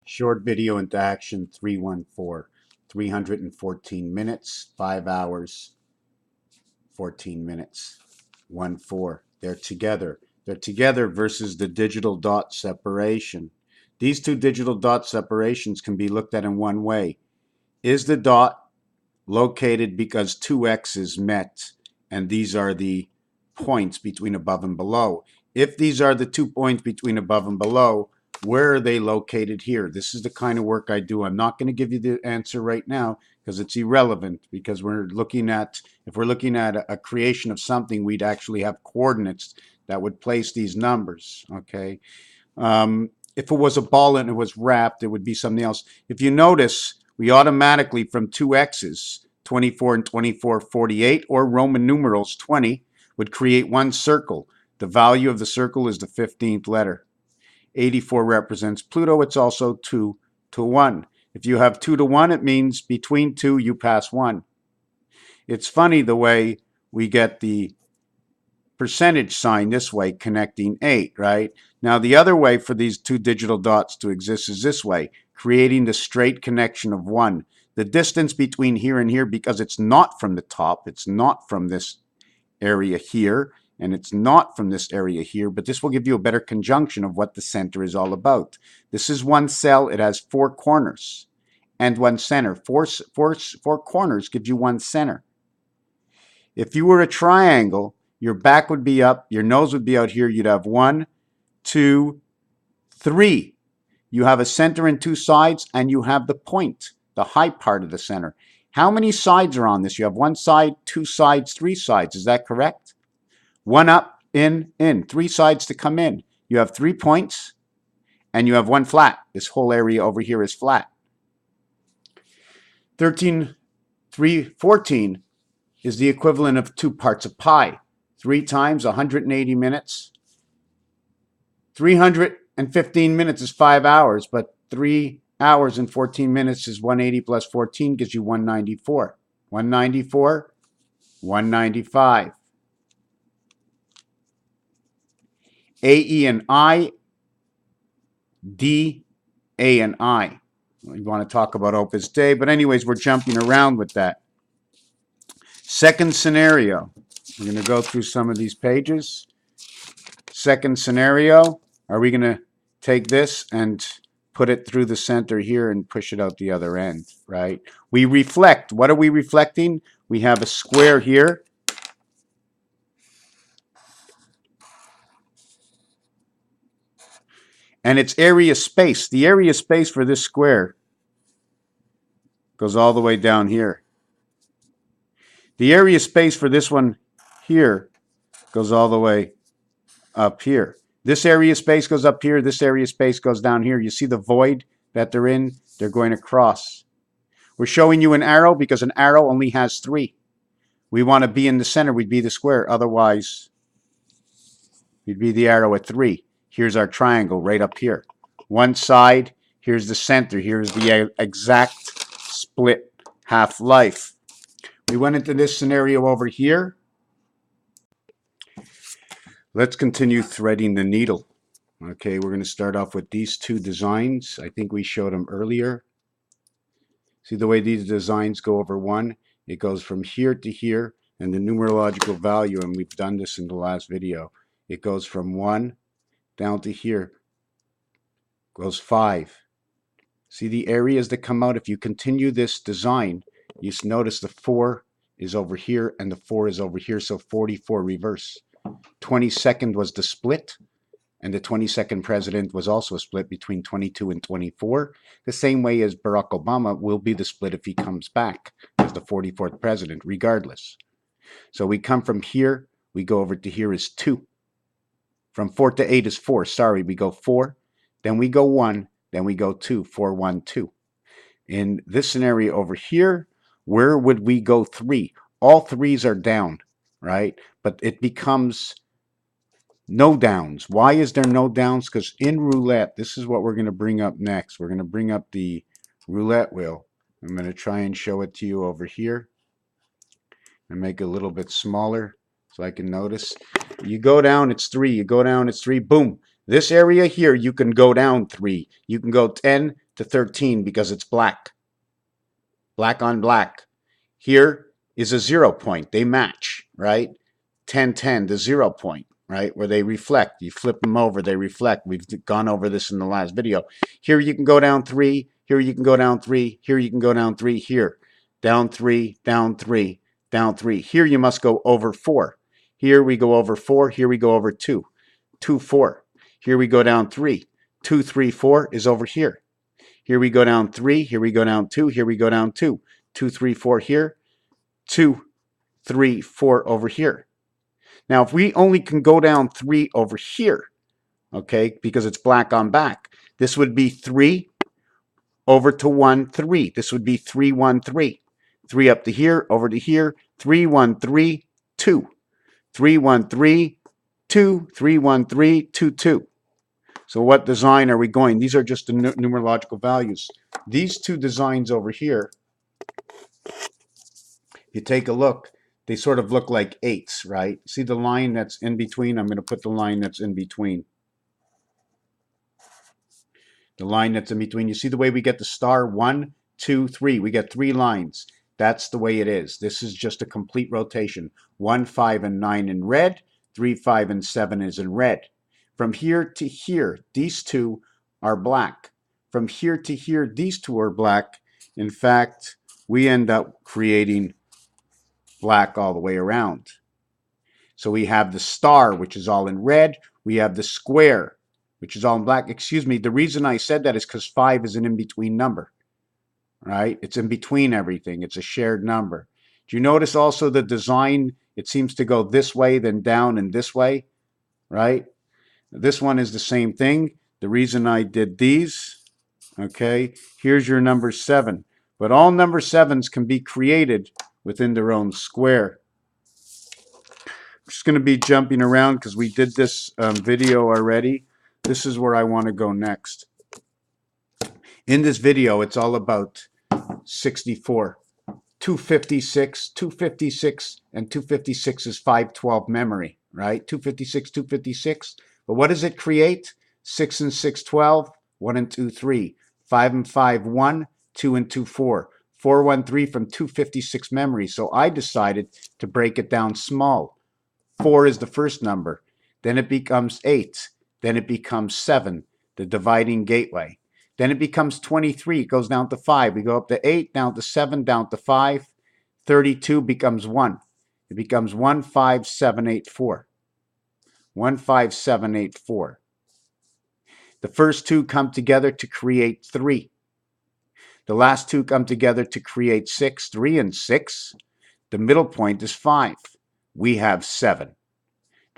Short video into action 314. 314 minutes, 5 hours, 14 minutes. 1-4. They're together. They're together versus the digital dot separation. These two digital dot separations can be looked at in one way. Is the dot located because two x's met, and these are the points between above and below? If these are the 2 points between above and below, where are they located here? This is the kind of work I do. I'm not going to give you the answer right now because it's irrelevant, because we're looking at, if we're looking at a creation of something, we'd actually have coordinates that would place these numbers, okay? If it was a ball and it was wrapped, it would be something else. If you notice, we automatically, from two x's, 24 and 24, 48, or Roman numerals 20, would create one circle. The value of the circle is the 15th letter. 84 represents Pluto. It's also 2 to 1. If you have 2 to 1, it means between 2, you pass 1. It's funny the way we get the percentage sign this way, connecting 8, right? Now, the other way for these two digital dots to exist is this way, creating the straight connection of 1. The distance between here and here, because it's not from the top, it's not from this area here, and it's not from this area here, but this will give you a better conjunction of what the center is all about. This is one cell. It has 4 corners and 1 center. Four corners gives you 1 center. If you were a triangle, your back would be up, your nose would be out here. You'd have 1, 2, 3. You have a center and 2 sides, and you have the point, the high part of the center. How many sides are on this? You have 1 side, 2 sides, 3 sides. Is that correct? 1 up, in, 3 sides to come in. You have 3 points, and you have 1 flat. This whole area over here is flat. 14 is the equivalent of 2 parts of pi. 3 times 180 minutes. 315 minutes is 5 hours, but 3 hours and 14 minutes is 180 plus 14 gives you 194. 194, 195. AE and I, D, A and I. You want to talk about Opus Dei, but anyways, we're jumping around with that. Second scenario. We're going to go through some of these pages. Second scenario, are we going to take this and put it through the center here and push it out the other end, right? We reflect. What are we reflecting? We have a square here. And it's area space. The area space for this square goes all the way down here. The area space for this one here goes all the way up here. This area space goes up here. This area space goes down here. You see the void that they're in? They're going across. We're showing you an arrow because an arrow only has 3. We want to be in the center. We'd be the square. Otherwise, we'd be the arrow at 3. Here's our triangle right up here. One side, here's the center. Here's the exact split half-life. We went into this scenario over here. Let's continue threading the needle. Okay, we're going to start off with these 2 designs. I think we showed them earlier. See the way these designs go over 1? It goes from here to here, and the numerological value, and we've done this in the last video, it goes from 1 down to here, goes 5. See the areas that come out? If you continue this design, you notice the 4 is over here and the 4 is over here, so 44 reverse. 22nd was the split, and the 22nd president was also a split between 22 and 24, the same way as Barack Obama will be the split if he comes back as the 44th president, regardless. So we come from here, we go over to here is 2. From 4 to 8 is 4. Sorry, we go 4, then we go 1, then we go 2. 4, 1, 2. In this scenario over here, where would we go 3? All 3s are down, right? But it becomes no downs. Why is there no downs? Because in roulette, this is what we're going to bring up next. We're going to bring up the roulette wheel. I'm going to try and show it to you over here and make it a little bit smaller so I can notice. You go down, it's 3. You go down, it's 3. Boom. This area here, you can go down 3. You can go 10, to 13 because it's black. Black on black. Here is a 0 point. They match, right? 10, 10, the 0 point, right? Where they reflect. You flip them over, they reflect. We've gone over this in the last video. Here you can go down 3. Here you can go down 3. Here you can go down 3. Here. Down 3, down 3, down 3. Here you must go over 4. Here we go over 4. Here we go over 2. 2, 4. Here we go down 3. 2, 3, 4 is over here. Here we go down 3. Here we go down 2. Here we go down 2. 2, 3, 4 here. 2, 3, 4 over here. Now, if we only can go down 3 over here, okay, because it's black on black, this would be 3 over to 1, 3. This would be 3, 1, 3. 3 up to here, over to here, 3, 1, 3, 2. 3, 1, 3, 2. 3, 1, 3, 2, 2. So what design are we going? These are just the numerological values. These two designs over here, you take a look, they sort of look like 8s, right? See the line that's in between? I'm going to put the line that's in between. The line that's in between. You see the way we get the star? 1, 2, 3. We get 3 lines. That's the way it is. This is just a complete rotation. 1, 5, and 9 in red. 3, 5, and 7 is in red. From here to here, these two are black. From here to here, these two are black. In fact, we end up creating black all the way around. So we have the star, which is all in red. We have the square, which is all in black. Excuse me, the reason I said that is because 5 is an in-between number, right? It's in between everything. It's a shared number. Do you notice also the design? It seems to go this way, then down, and this way, right? This one is the same thing. The reason I did these, okay, here's your number 7. But all number 7s can be created within their own square. I'm just going to be jumping around because we did this video already. This is where I want to go next. In this video, it's all about 64. 256, 256, and 256 is 512 memory, right? 256, 256. But what does it create? 6 and 6, 12. 1 and 2, 3. 5 and 5, 1. 2 and 2, 4. 4, 1, 3 from 256 memory. So I decided to break it down small. 4 is the first number. Then it becomes 8. Then it becomes 7, the dividing gateway. Then it becomes 23. It goes down to 5. We go up to 8, down to 7, down to 5. 32 becomes 1. It becomes 15784. 15784. The first two come together to create 3. The last two come together to create 6. 3 and 6. The middle point is 5. We have 7. Do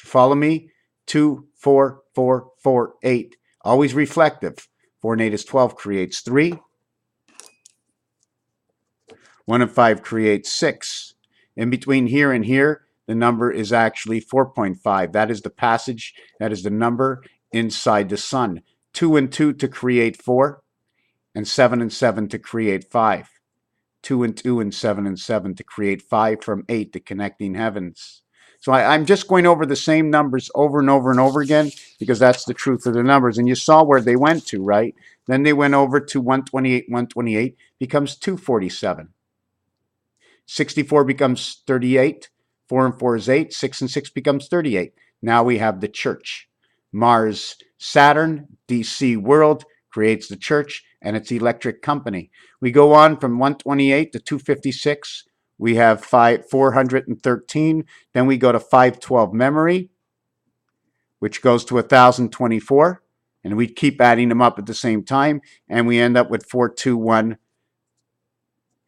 you follow me? 2, 4, 4, 4, 8. Always reflective. 4 and 8 is 12, creates 3. 1 and 5 creates 6. In between here and here, the number is actually 4.5. That is the passage. That is the number inside the sun. 2 and 2 to create 4. And 7 and 7 to create 5. 2 and 2 and 7 and 7 to create 5 from 8, the connecting heavens. So I'm just going over the same numbers over and over and over again because that's the truth of the numbers. And you saw where they went to, right? Then they went over to 128, 128 becomes 247. 64 becomes 38. 4 and 4 is 8. 6 and 6 becomes 38. Now we have the church. Mars, Saturn, DC world creates the church and its electric company. We go on from 128 to 256. We have 413. Then we go to 512 memory, which goes to 1024. And we keep adding them up at the same time. And we end up with 421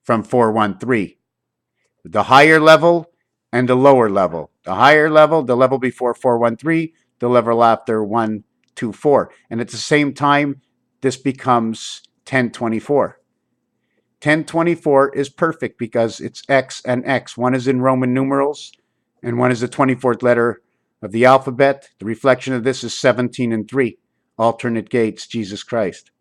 from 413. The higher level and the lower level. The higher level, the level before 413, the level after 124. And at the same time, this becomes 1024. 1024 is perfect because it's X and X. One is in Roman numerals and one is the 24th letter of the alphabet. The reflection of this is 17 and 3. Alternate gates, Jesus Christ.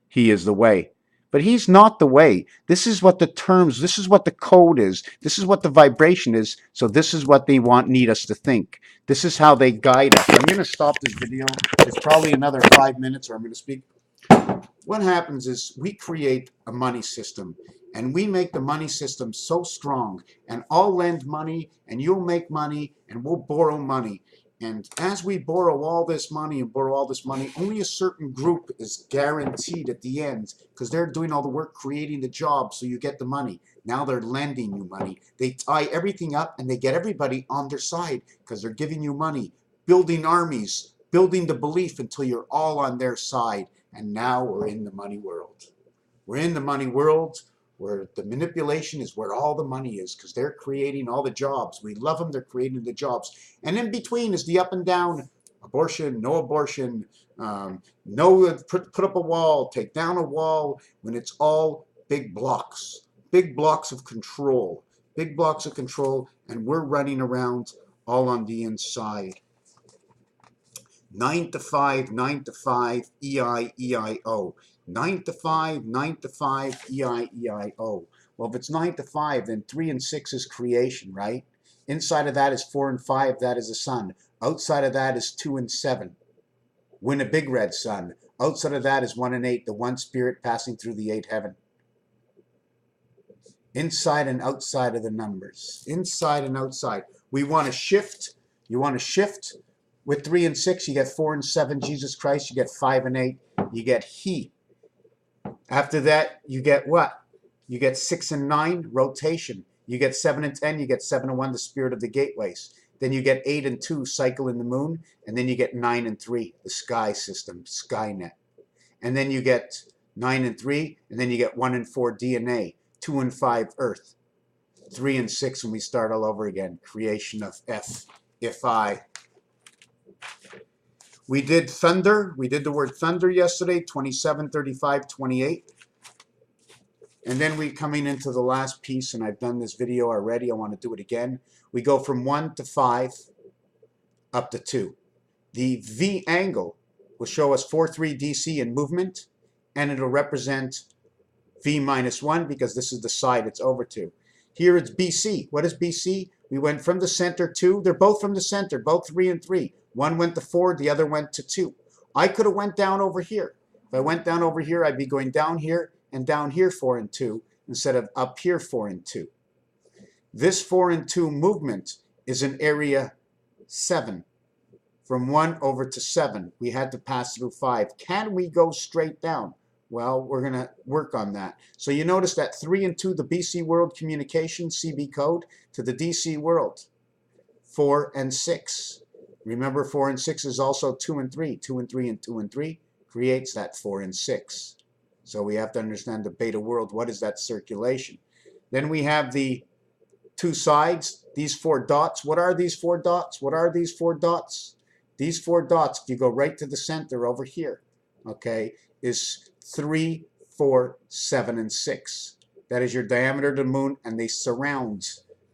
He is the way. But he's not the way. This is what the terms, this is what the code is. This is what the vibration is. So this is what they need us to think. This is how they guide us. I'm going to stop this video. It's probably another 5 minutes or I'm going to speak What happens is we create a money system, and we make the money system so strong, and I'll lend money and you'll make money and we'll borrow money. And as we borrow all this money and borrow all this money, only a certain group is guaranteed at the end, because they're doing all the work creating the job, so you get the money. Now they're lending you money. They tie everything up and they get everybody on their side because they're giving you money, building armies, building the belief until you're all on their side. And now we're in the money world. We're in the money world where the manipulation is where all the money is, because they're creating all the jobs. We love them. They're creating the jobs. And in between is the up and down, abortion, no abortion, no put up a wall, take down a wall, when it's all big blocks of control, big blocks of control, and we're running around all on the inside. 9 to 5, 9 to 5, E-I-E-I-O. 9 to 5, 9 to 5, E-I-E-I-O. Well, if it's 9 to 5, then 3 and 6 is creation, right? Inside of that is 4 and 5, that is the sun. Outside of that is 2 and 7. Win a big red sun. Outside of that is 1 and 8, the one spirit passing through the 8 heaven. Inside and outside of the numbers. Inside and outside. We want to shift. You want to shift. With 3 and 6, you get 4 and 7, Jesus Christ. You get 5 and 8. You get He. After that, you get what? You get 6 and 9, rotation. You get 7 and 10. You get 7 and 1, the spirit of the gateways. Then you get 8 and 2, cycle in the moon. And then you get 9 and 3, the sky system, Skynet. And then you get 9 and 3. And then you get 1 and 4, DNA. 2 and 5, Earth. 3 and 6, and we start all over again. Creation of F. If I. We did thunder. We did the word thunder yesterday, 27, 35, 28. And then we're coming into the last piece, and I've done this video already. I want to do it again. We go from 1 to 5 up to 2. The V angle will show us 4-3 DC in movement, and it'll represent V minus 1 because this is the side it's over to. Here it's BC. What is BC? We went from the center to, they're both from the center, both 3 and 3. One went to 4, the other went to 2. I could have went down over here. If I went down over here, I'd be going down here and down here 4 and 2 instead of up here 4 and 2. This 4 and 2 movement is in area 7. From 1 over to 7, we had to pass through 5. Can we go straight down? Well, we're going to work on that. So you notice that 3 and 2, the BC world communication, CB code, to the DC world. 4 and 6. Remember, 4 and 6 is also 2 and 3. 2 and 3 and 2 and 3 creates that 4 and 6. So we have to understand the beta world. What is that circulation? Then we have the 2 sides, these 4 dots. What are these 4 dots? What are these 4 dots? These 4 dots, if you go right to the center over here, okay, is 3, 4, 7, and 6. That is your diameter of the moon, and they surround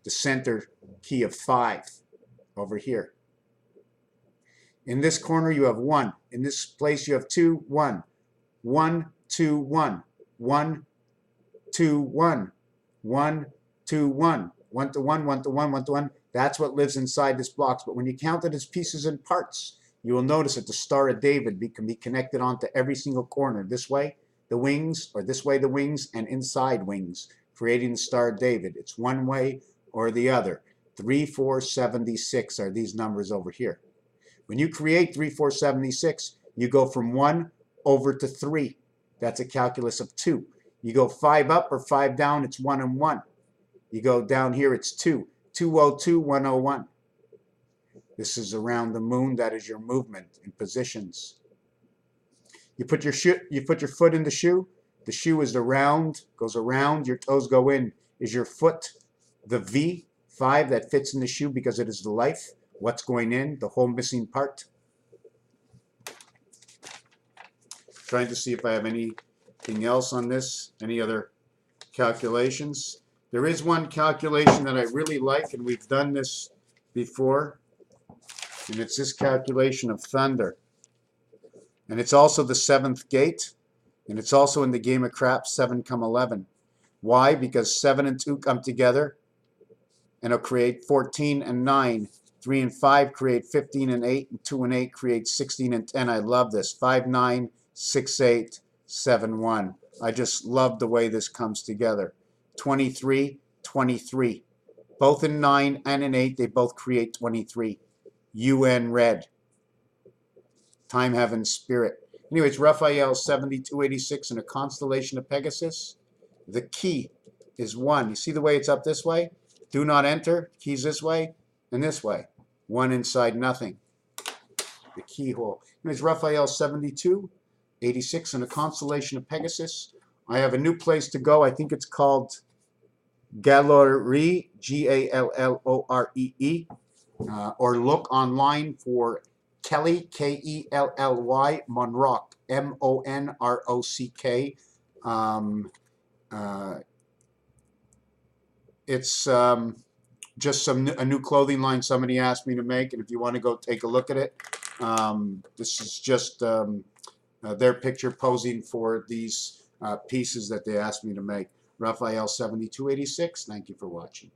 the center key of 5 over here. In this corner, you have 1. In this place, you have 2, 1. 1, 2, 1. 1, 2, 1. 1, 2, 1. 1 to 1, 1 to 1, 1 to 1. That's what lives inside this blocks. But when you count it as pieces and parts, you will notice that the Star of David can be connected onto every single corner. This way, the wings, or this way, the wings, and inside wings, creating the Star of David. It's one way or the other. 3, 4, 76 are these numbers over here. When you create 3, 4, 76, you go from 1 over to 3. That's a calculus of 2. You go 5 up or 5 down, it's 1 and 1. You go down here, it's 2. 202, 101. This is around the moon. That is your movement in positions. You put your foot in the shoe. The shoe is the round, goes around. Your toes go in. Is your foot the V5 that fits in the shoe because it is the life? What's going in? The whole missing part. Trying to see if I have anything else on this. Any other calculations? There is one calculation that I really like, and we've done this before. And it's this calculation of thunder. And it's also the 7th gate. And it's also in the game of crap, 7 come 11. Why? Because 7 and 2 come together and it'll create 14 and 9. 3 and 5 create 15 and 8. And 2 and 8 create 16 and 10. I love this. 5, 9 6871. I just love the way this comes together. 23, 23. Both in 9 and in 8, they both create 23. UN red. Time, heaven, spirit. Anyways, Raphael 7286 in a constellation of Pegasus. The key is 1. You see the way it's up this way? Do not enter. Keys this way and this way. 1 inside nothing. The keyhole. Anyways, Raphael 7286 in a constellation of Pegasus. I have a new place to go. I think it's called Gallery, Galloree, or look online for Kelly, Kelly, Monrock, Monrock. It's just a new clothing line somebody asked me to make, and if you want to go take a look at it, this is just their picture posing for these pieces that they asked me to make. Raphael 7286, thank you for watching.